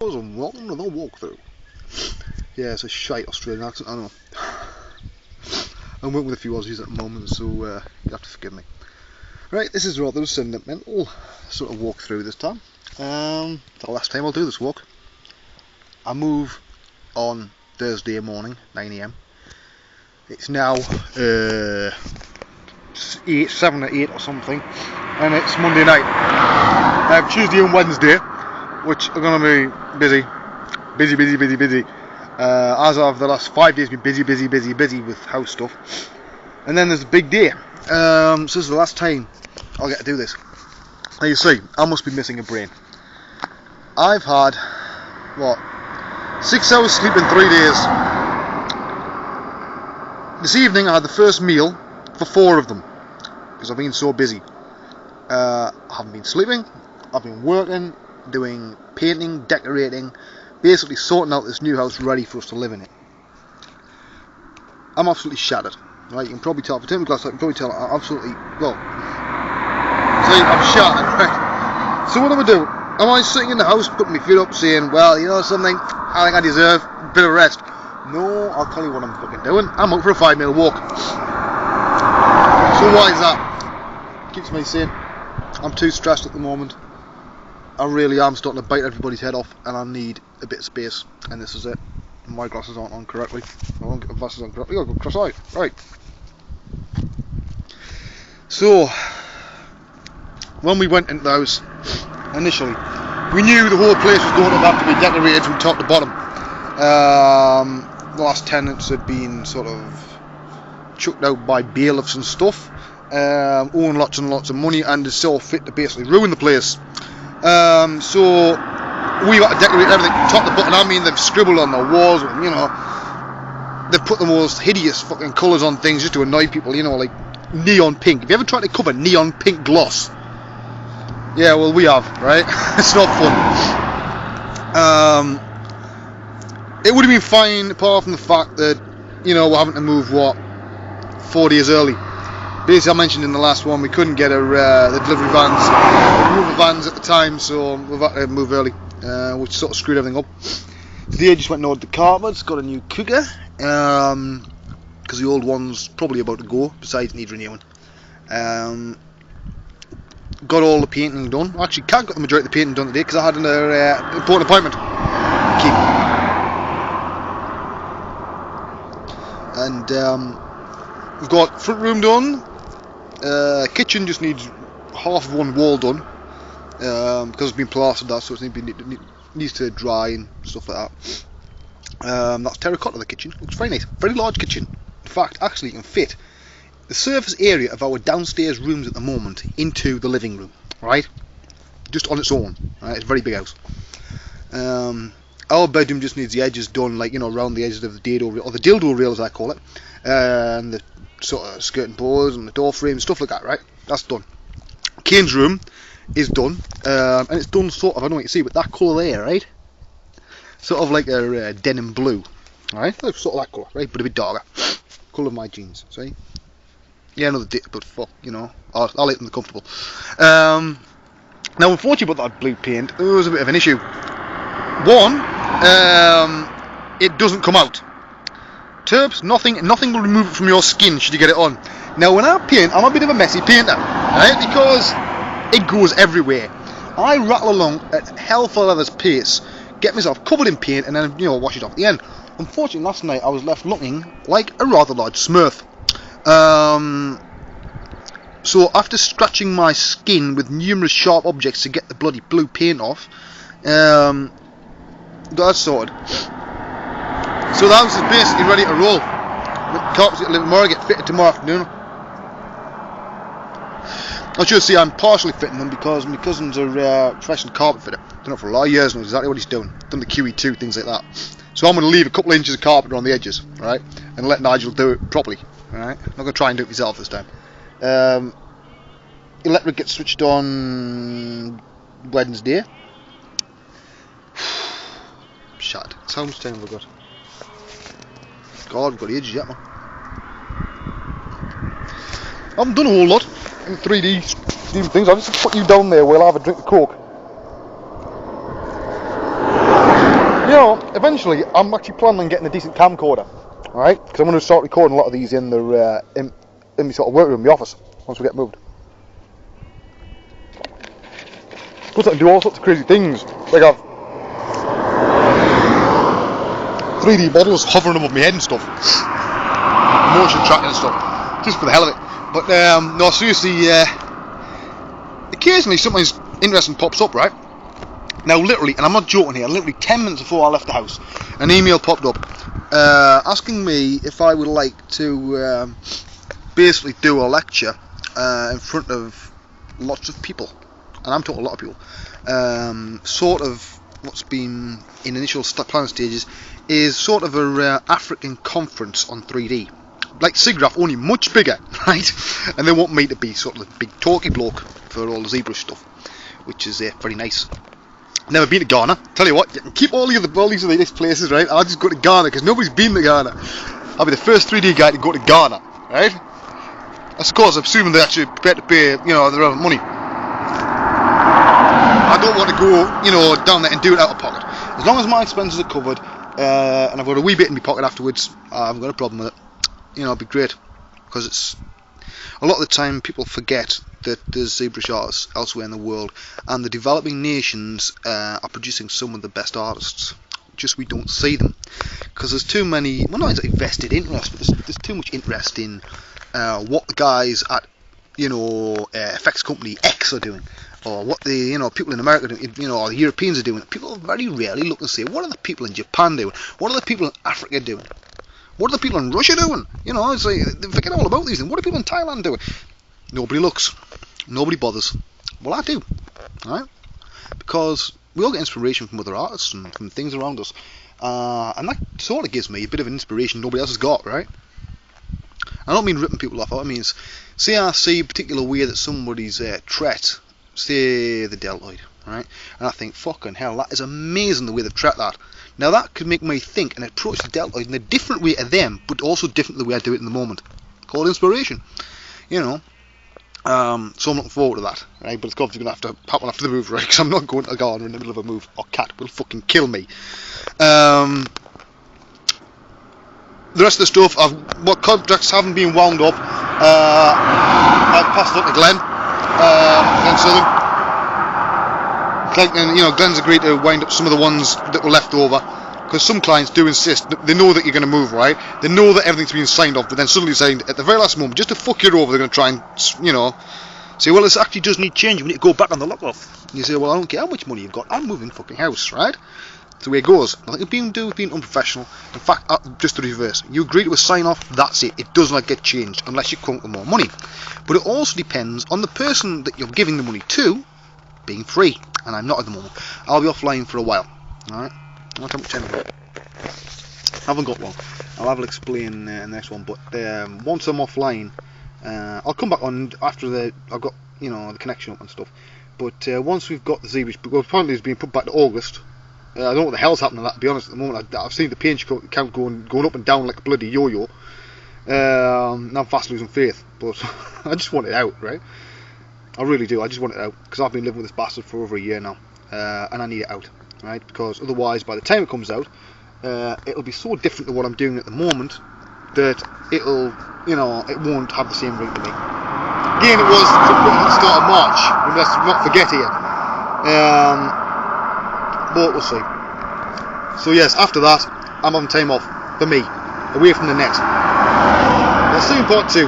And welcome to the walkthrough. Yeah, it's a shite Australian accent, I know. I'm working with a few Aussies at the moment, so you have to forgive me. Right, this is rather a sentimental sort of walkthrough this time. The last time I'll do this walk. I move on Thursday morning, 9 AM. It's now 7 or 8 or something, and it's Monday night. I have Tuesday and Wednesday, which are going to be busy. As of the last 5 days, been busy with house stuff. And then there's the big day. So this is the last time I'll get to do this. Now you see, I must be missing a brain. I've had, 6 hours sleep in 3 days. This evening I had the first meal for 4 of them, because I've been so busy. I haven't been sleeping, I've been working, doing painting, decorating, basically sorting out this new house ready for us to live in it. I'm absolutely shattered, right? You can probably tell, if I turn my glass out, you can probably tell I'm absolutely, see, I'm shattered, right? So what am I doing? Am I sitting in the house putting my feet up saying, well, you know something, I think I deserve a bit of rest? No, I'll tell you what I'm fucking doing. I'm out for a 5-mile walk. So why is that? Keeps me sane. I'm too stressed at the moment. I really am starting to bite everybody's head off, and I need a bit of space, and this is it. My glasses aren't on correctly. I won't get my glasses on correctly. I'll go cross-eyed. Right. So, when we went into the house, initially, we knew the whole place was going to have to be decorated from top to bottom. The last tenants had been sort of chucked out by bailiffs and stuff, own lots and lots of money, and they saw fit to basically ruin the place. So we got to decorate everything top to bottom. I mean, they've scribbled on the walls, and, you know, they've put the most hideous fucking colours on things just to annoy people, you know, like neon pink. Have you ever tried to cover neon pink gloss? Yeah, well, we have, right? It's not fun. It would have been fine apart from the fact that, you know, we're having to move 4 days early. Basically, I mentioned in the last one we couldn't get the delivery vans, removal vans at the time, so we've had to move early, which sort of screwed everything up. Today I just went and ordered the carpets, got a new cooker, because the old one's probably about to go, besides it needs renewing. Got all the painting done. Actually, can't get the majority of the painting done today because I had an important appointment. And we've got front room done. Kitchen just needs half of one wall done, because it's been plastered, that, so it needs to dry and stuff like that. That's terracotta, the kitchen. Looks very nice. Very large kitchen. In fact, actually, it can fit the surface area of our downstairs rooms at the moment into the living room, right? Just on its own, right? It's a very big house. Our bedroom just needs the edges done, like, you know, around the edges of the dildo rail, or the dildo rail as I call it, and the sort of skirting boards and the door frame, stuff like that, right? That's done. Kane's room is done, and it's done sort of, I don't know what you see, but that colour there, right? Sort of like a denim blue, right? Sort of that colour, right? But a bit darker. Colour of my jeans, see? Yeah, another dip, but fuck, you know, I'll let them comfortable. Now, unfortunately about that blue paint, there was a bit of an issue. One, it doesn't come out. Terps, nothing will remove it from your skin should you get it on. Now, when I paint, I'm a bit of a messy painter, right? Because it goes everywhere. I rattle along at hell for leather's pace, get myself covered in paint, and then, you know, wash it off at the end. Unfortunately, last night I was left looking like a rather large smurf. So after scratching my skin with numerous sharp objects to get the bloody blue paint off, got that sorted. So the house is basically ready to roll. The carpets get a little more, get fitted tomorrow afternoon. I should say I'm partially fitting them because my cousins are professional carpet fitter. Done it for a lot of years, knows exactly what he's doing. Done the QE2, things like that. So I'm going to leave a couple of inches of carpet around the edges, right, and let Nigel do it properly. Alright, I'm not going to try and do it myself this time. Electric gets switched on Wednesday. Shut. How much time have we got? God, we've got ages yet, man. I haven't done a whole lot in 3D things. I'll just put you down there while I have a drink of Coke. eventually, I'm actually planning on getting a decent camcorder, alright? Because I'm going to start recording a lot of these in the in my sort of workroom, the office, once we get moved. Plus, I can do all sorts of crazy things, like have 3D models hovering above my head and stuff, motion tracking and stuff, just for the hell of it. But no, seriously, occasionally something interesting pops up, right? Now, literally, and I'm not joking here, literally 10 minutes before I left the house, an email popped up asking me if I would like to basically do a lecture in front of lots of people, and I'm talking a lot of people. Sort of what's been in initial planning stages is sort of a African conference on 3D. Like SIGGRAPH, only much bigger, right? And they want me to be sort of the big talky bloke for all the ZBrush stuff, which is very nice. Never been to Ghana. Tell you what, you can keep all these other places, right? I'll just go to Ghana because nobody's been to Ghana. I'll be the first 3D guy to go to Ghana, right? Of course, I'm assuming they're actually prepared to pay, the relevant money. I don't want to go, down there and do it out of pocket. As long as my expenses are covered, and I've got a wee bit in my pocket afterwards, I haven't got a problem with it. It'd be great, because it's a lot of the time people forget that there's ZBrush artists elsewhere in the world, and the developing nations are producing some of the best artists. Just we don't see them because there's too many. Well, not exactly vested interest, but there's too much interest in what the guys at effects company X are doing, or what the people in America do, or the Europeans are doing. People very rarely look and say, what are the people in Japan doing? What are the people in Africa doing? What are the people in Russia doing? It's like they forget all about these things. What are people in Thailand doing? Nobody looks. Nobody bothers. Well, I do. Right? Because we all get inspiration from other artists and from things around us. And that sort of gives me a bit of an inspiration nobody else has got, right? I don't mean ripping people off. I mean, say I see a particular way that somebody's tret, say the deltoid, right? And I think, fucking hell, that is amazing the way they've tret that. Now that could make me think and approach the deltoid in a different way to them, but also different to the way I do it in the moment. Called inspiration, So I'm looking forward to that, right? But it's obviously going to have to happen after the move, right? Because I'm not going to Ghana in the middle of a move, or Cat will fucking kill me. The rest of the stuff, what contracts haven't been wound up, I've passed it on to Glenn Southern. And Glenn's agreed to wind up some of the ones that were left over, because some clients do insist. They know that you're going to move, right? They know that everything's been signed off, but then suddenly saying at the very last moment, just to fuck you over, they're going to try and say, well, this actually does need changing. We need to go back on the lock off. And you say, well, I don't care how much money you've got. I'm moving fucking house, right? That's the way it goes. Nothing being unprofessional. In fact, just the reverse. You agree to a sign off, that's it. It does not get changed unless you come up with more money. But it also depends on the person that you're giving the money to being free, and I'm not at the moment. I'll be offline for a while. Alright? I don't have much time for it. I haven't got one. I'll explain in the next one. But once I'm offline, I'll come back on after I've got the connection up and stuff. But once we've got the ZBrush, because apparently it's being put back to August. I don't know what the hell's happening to that, to be honest. At the moment, I've seen the page count going up and down like a bloody yo-yo. Now I'm fast losing faith, but I just want it out, right? I really do. I just want it out because I've been living with this bastard for over a year now, and I need it out, right? Because otherwise, by the time it comes out, it'll be so different to what I'm doing at the moment that it won't have the same ring to me. Again, it was at the start of March. Let's not forget here. But we'll see. So yes, after that, I'm having time off for me, away from the net. We'll see you in part 2.